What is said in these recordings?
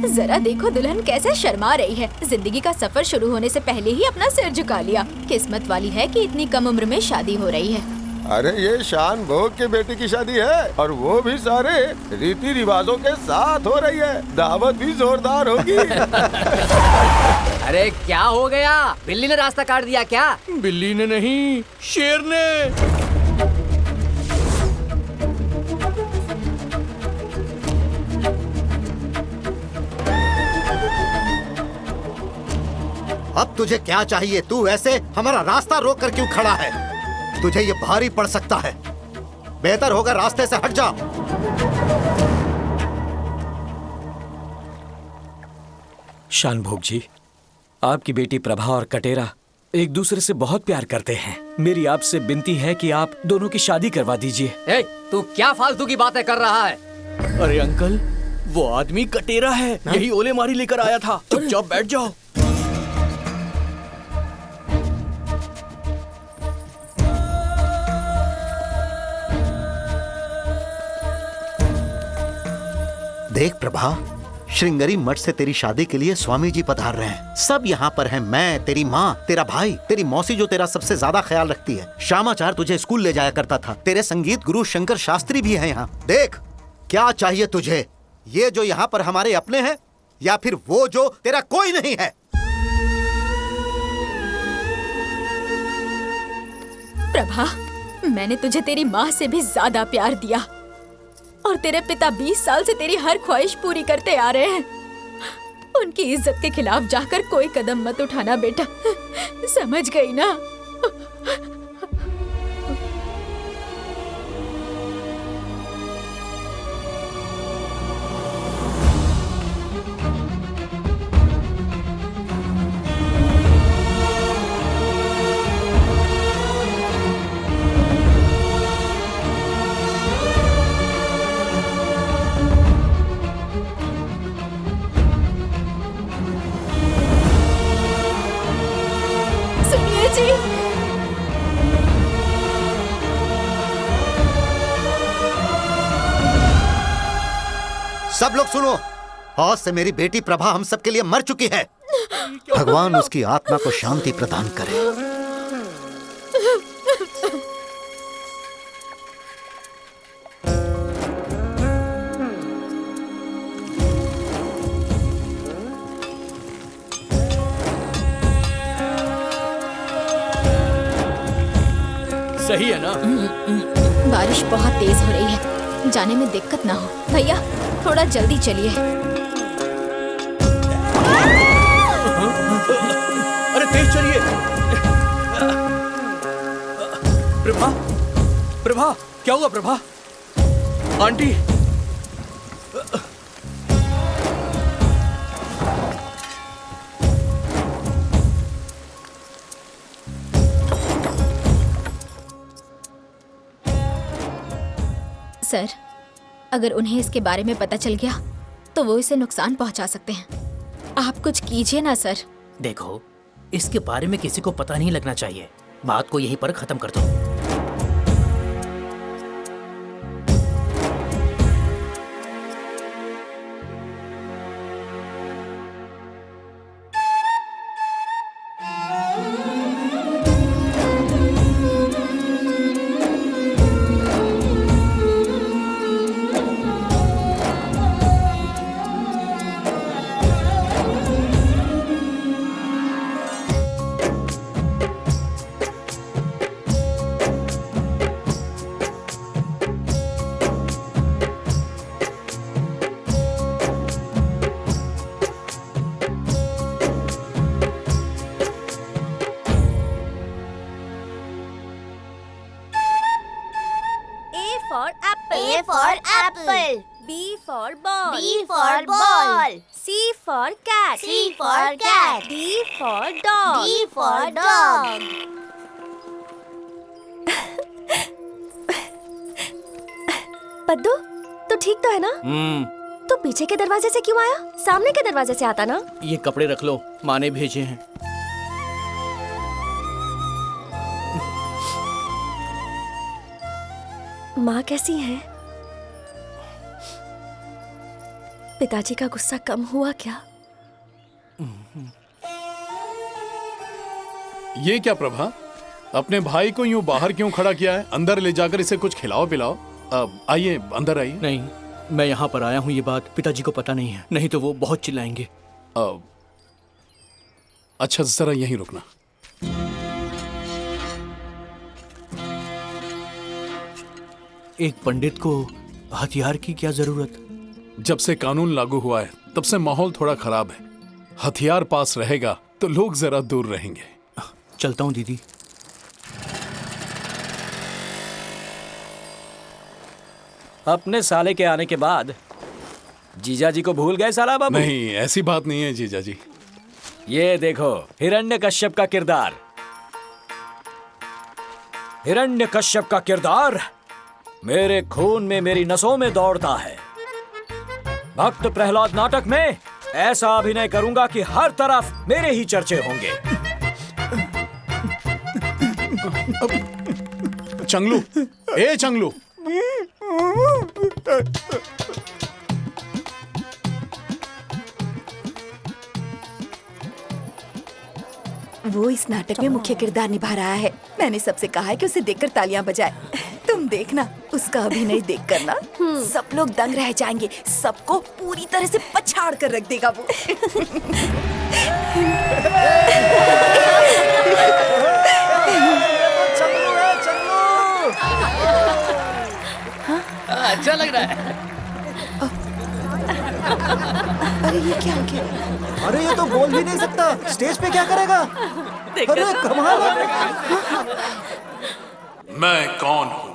जरा देखो दुल्हन कैसे शर्मा रही है। जिंदगी का सफर शुरू होने से पहले ही अपना सिर झुका लिया। किस्मत वाली है कि इतनी कम उम्र में शादी हो रही है। अरे ये शान भोग के बेटी की शादी है और वो भी सारे रीति रिवाजों के साथ हो रही है। दावत भी जोरदार होगी। अरे क्या हो गया? बिल्ली ने रास्ता काट दिया क्या? बिल्ली ने नहीं, शेर ने। अब तुझे क्या चाहिए? तू ऐसे हमारा रास्ता रोक कर क्यों खड़ा है? तुझे ये भारी पड़ सकता है। बेहतर होगा रास्ते से हट जा। शानभोग जी, आपकी बेटी प्रभा और कटेरा एक दूसरे से बहुत प्यार करते हैं। मेरी आपसे विनती है कि आप दोनों की शादी करवा दीजिए। ए, तू क्या फालतू की बातें कर रहा है? अरे अंकल, वो आदमी कटेरा है। यही ओले मारी लेकर आया था। चुपचाप बैठ जाओ। देख प्रभा, श्रृंगेरी मठ से तेरी शादी के लिए स्वामी जी पधार रहे हैं। सब यहाँ पर हैं। मैं, तेरी माँ, तेरा भाई, तेरी मौसी जो तेरा सबसे ज्यादा ख्याल रखती है। श्यामाचार तुझे स्कूल ले जाया करता था। तेरे संगीत गुरु शंकर शास्त्री भी हैं यहाँ। देख, क्या चाहिए तुझे? ये जो यहाँ पर हमारे अपने हैं या फिर वो जो तेरा कोई नहीं है? प्रभा, मैंने तुझे तेरी माँ से भी ज्यादा प्यार दिया और तेरे पिता 20 साल से तेरी हर ख्वाहिश पूरी करते आ रहे हैं। उनकी इज्जत के खिलाफ जाकर कोई कदम मत उठाना बेटा, समझ गई ना? सब लोग सुनो, आज से मेरी बेटी प्रभा हम सब के लिए मर चुकी है। भगवान उसकी आत्मा को शांति प्रदान करे। सही है ना? बारिश बहुत तेज हो रही है, जाने में दिक्कत ना हो। भैया थोड़ा जल्दी चलिए। अरे तेज चलिए। प्रभा, प्रभा, क्या हुआ प्रभा? आंटी, सर, अगर उन्हें इसके बारे में पता चल गया तो वो इसे नुकसान पहुंचा सकते हैं। आप कुछ कीजिए ना सर। देखो, इसके बारे में किसी को पता नहीं लगना चाहिए। बात को यहीं पर खत्म कर दो। A for apple. B for ball. B for ball. C for cat. C for cat. D for dog. D for dog. पद्दू, तू ठीक तो है ना? तू पीछे के दरवाजे से क्यों आया? सामने के दरवाजे से आता ना? ये कपड़े रख लो, माँ ने भेजे हैं। माँ कैसी है? पिताजी का गुस्सा कम हुआ क्या? ये क्या प्रभा, अपने भाई को यूं बाहर क्यों खड़ा किया है? अंदर ले जाकर इसे कुछ खिलाओ पिलाओ। आइए अंदर आइए। नहीं, मैं यहाँ पर आया हूँ, ये बात पिताजी को पता नहीं है, नहीं तो वो बहुत चिल्लाएंगे। अच्छा जरा यहीं रुकना। एक पंडित को हथियार की क्या जरूरत? जब से कानून लागू हुआ है तब से माहौल थोड़ा खराब है। हथियार पास रहेगा तो लोग जरा दूर रहेंगे। चलता हूँ दीदी। अपने साले के आने के बाद जीजा जी को भूल गए साला बाबू? नहीं, ऐसी बात नहीं है जीजा जी। ये देखो हिरण्यकश्यप का किरदार। हिरण्यकश्यप का किरदार मेरे खून में, मेरी नसों में दौड़ता है। भक्त प्रहलाद नाटक में ऐसा अभिनय करूंगा कि हर तरफ मेरे ही चर्चे होंगे। चंगलू, ए चंगलू, वो इस नाटक में मुख्य किरदार निभा रहा है। मैंने सबसे कहा है कि उसे देखकर तालियां बजाए। तुम देखना, उसका अभिनय देखकर ना सब लोग दंग रह जाएंगे। सबको पूरी तरह से पछाड़ कर रख देगा वो। अच्छा लग रहा है। अरे ये क्या हो गया? अरे ये तो बोल भी नहीं सकता, स्टेज पे क्या करेगा? अरे कमाल है। मैं कौन हूं?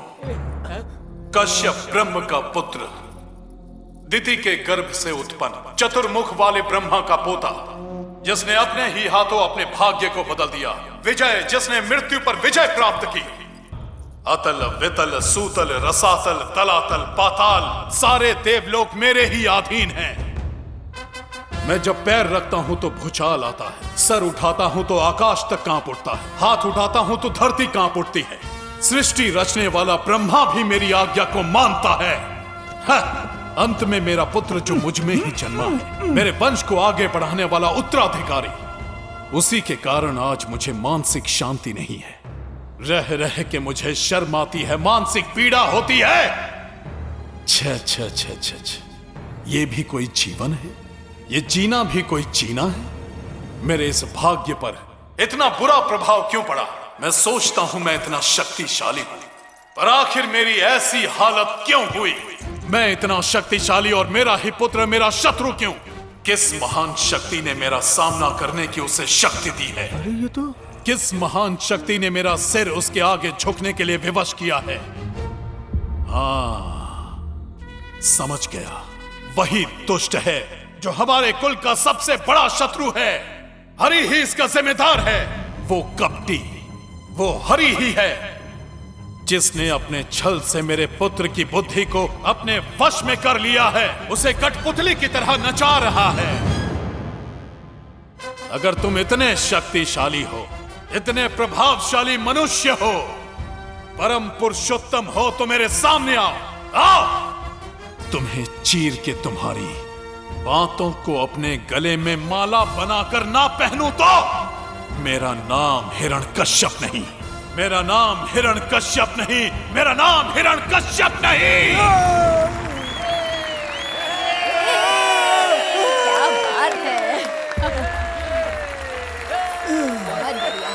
कश्यप ब्रह्म का पुत्र, दिति के गर्भ से उत्पन्न चतुर्मुख वाले ब्रह्मा का पोता, जिसने अपने ही हाथों अपने भाग्य को बदल दिया। विजय, जिसने मृत्यु पर विजय प्राप्त की। अतल वितल सूतल रसातल तलातल पाताल सारे देवलोक मेरे ही अधीन हैं। मैं जब पैर रखता हूं तो भूचाल आता है, सर उठाता हूं तो आकाश तक कांप उठता है, हाथ उठाता हूं तो धरती कांप उठती है। सृष्टि रचने वाला ब्रह्मा भी मेरी आज्ञा को मानता है। अंत में मेरा पुत्र जो मुझ में ही जन्मा है, मेरे वंश को आगे बढ़ाने वाला उत्तराधिकारी, उसी के कारण आज मुझे मानसिक शांति नहीं है। रह रह के मुझे शर्म आती है, मानसिक पीड़ा होती है। छे छे छे छे छे, ये भी कोई जीवन है? ये जीना भी कोई जीना है? मेरे इस भाग्य पर इतना बुरा प्रभाव क्यों पड़ा? मैं सोचता हूं मैं इतना शक्तिशाली हूं, पर आखिर मेरी ऐसी हालत क्यों हुई? मैं इतना शक्तिशाली और मेरा ही पुत्र मेरा शत्रु क्यों? किस महान शक्ति ने मेरा सामना करने की उसे शक्ति दी है? अरे ये तो किस महान शक्ति ने मेरा सिर उसके आगे झुकने के लिए विवश किया है? हाँ, समझ गया। वही दुष्ट है जो हमारे कुल का सबसे बड़ा शत्रु है। हरि ही इसका जिम्मेदार है। वो कपटी, वो हरि ही है जिसने अपने छल से मेरे पुत्र की बुद्धि को अपने वश में कर लिया है। उसे कठपुतली की तरह नचा रहा है। अगर तुम इतने शक्तिशाली हो, इतने प्रभावशाली मनुष्य हो, परम पुरुषोत्तम हो, तो मेरे सामने आओ। आओ, तुम्हें चीर के तुम्हारी बातों को अपने गले में माला बनाकर ना पहनूं तो मेरा नाम हिरण्यकश्यप नहीं, मेरा नाम हिरण्यकश्यप नहीं, मेरा नाम हिरण्यकश्यप नहीं। क्या बात है। बहुत बढ़िया।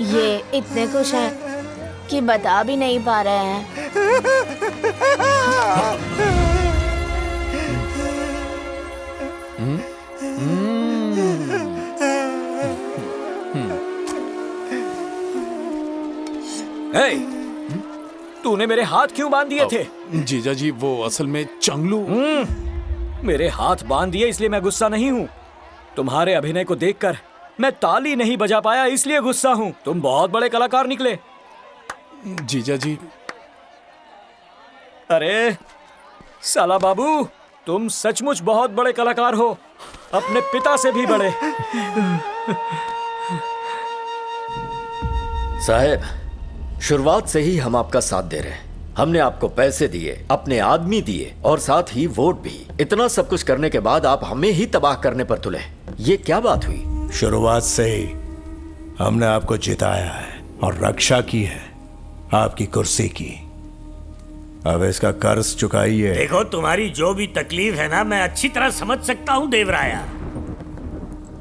ये इतने खुश हैं कि बता भी नहीं पा रहे हैं। हे, तूने मेरे हाथ क्यों बांध दिए थे? जीजा जी, वो असल में चंगलू। मेरे हाथ बांध दिए इसलिए मैं गुस्सा नहीं हूँ। तुम्हारे अभिनय को देखकर मैं ताली नहीं बजा पाया इसलिए गुस्सा हूँ। तुम बहुत बड़े कलाकार निकले। जीजा जी। अरे साला बाबू, तुम सचमुच बहुत बड़े कलाकार हो, अपने पिता से भी बड़े। साहब, शुरुआत से ही हम आपका साथ दे रहे हैं। हमने आपको पैसे दिए, अपने आदमी दिए और साथ ही वोट भी। इतना सब कुछ करने के बाद आप हमें ही तबाह करने पर तुले। ये क्या बात हुई? शुरुआत से ही हमने आपको जिताया है और रक्षा की है आपकी कुर्सी की। अब इसका कर्ज चुकाइए। देखो, तुम्हारी जो भी तकलीफ है ना, मैं अच्छी तरह समझ सकता हूँ देवराया,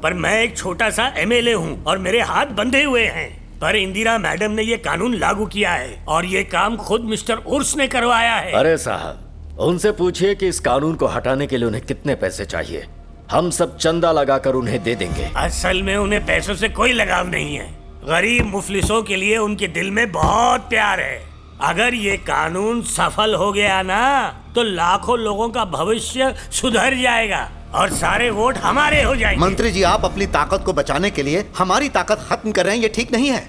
पर मैं एक छोटा सा एमएलए हूँ और मेरे हाथ बंधे हुए हैं। पर इंदिरा मैडम ने ये कानून लागू किया है और ये काम खुद मिस्टर उर्स ने करवाया है। अरे साहब, उनसे पूछिए कि इस कानून को हटाने के लिए उन्हें कितने पैसे चाहिए। हम सब चंदा लगाकर उन्हें दे देंगे। असल में उन्हें पैसों से कोई लगाव नहीं है। गरीब मुफलिसों के लिए उनके दिल में बहुत प्यार है। अगर ये कानून सफल हो गया ना, तो लाखों लोगों का भविष्य सुधर जाएगा और सारे वोट हमारे हो जाएंगे। मंत्री जी, आप अपनी ताकत को बचाने के लिए हमारी ताकत खत्म कर रहे हैं, ये ठीक नहीं है।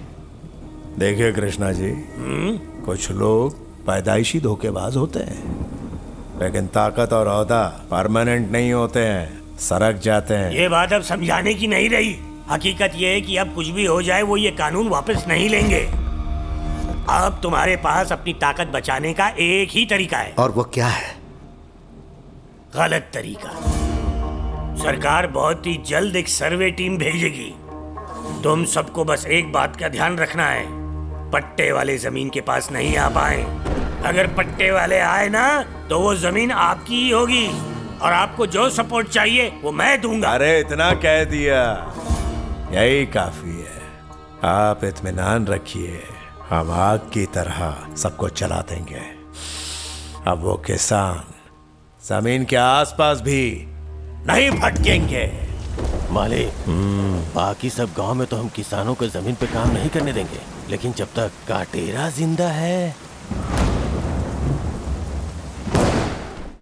देखिए कृष्णा जी, कुछ लोग पैदाइशी धोखेबाज होते हैं, लेकिन ताकत और ओहदा परमानेंट नहीं होते हैं, सरक जाते हैं। ये बात अब समझाने की नहीं रही। हकीकत ये है कि अब कुछ भी हो जाए, वो ये कानून वापस नहीं लेंगे। अब तुम्हारे पास अपनी ताकत बचाने का एक ही तरीका है। और वो क्या है? गलत तरीका। सरकार बहुत ही जल्द एक सर्वे टीम भेजेगी। तुम सबको बस एक बात का ध्यान रखना है, पट्टे वाले जमीन के पास नहीं आ पाए। अगर पट्टे वाले आए ना, तो वो जमीन आपकी ही होगी और आपको जो सपोर्ट चाहिए वो मैं दूंगा। अरे इतना कह दिया, यही काफी है। आप इत्मीनान रखिए, हम आग की तरह सबको चला देंगे। अब वो किसान जमीन के आसपास भी नहीं भटकेंगे। मालिक, बाकी सब गांव में तो हम किसानों को जमीन पे काम नहीं करने देंगे, लेकिन जब तक काटेरा जिंदा है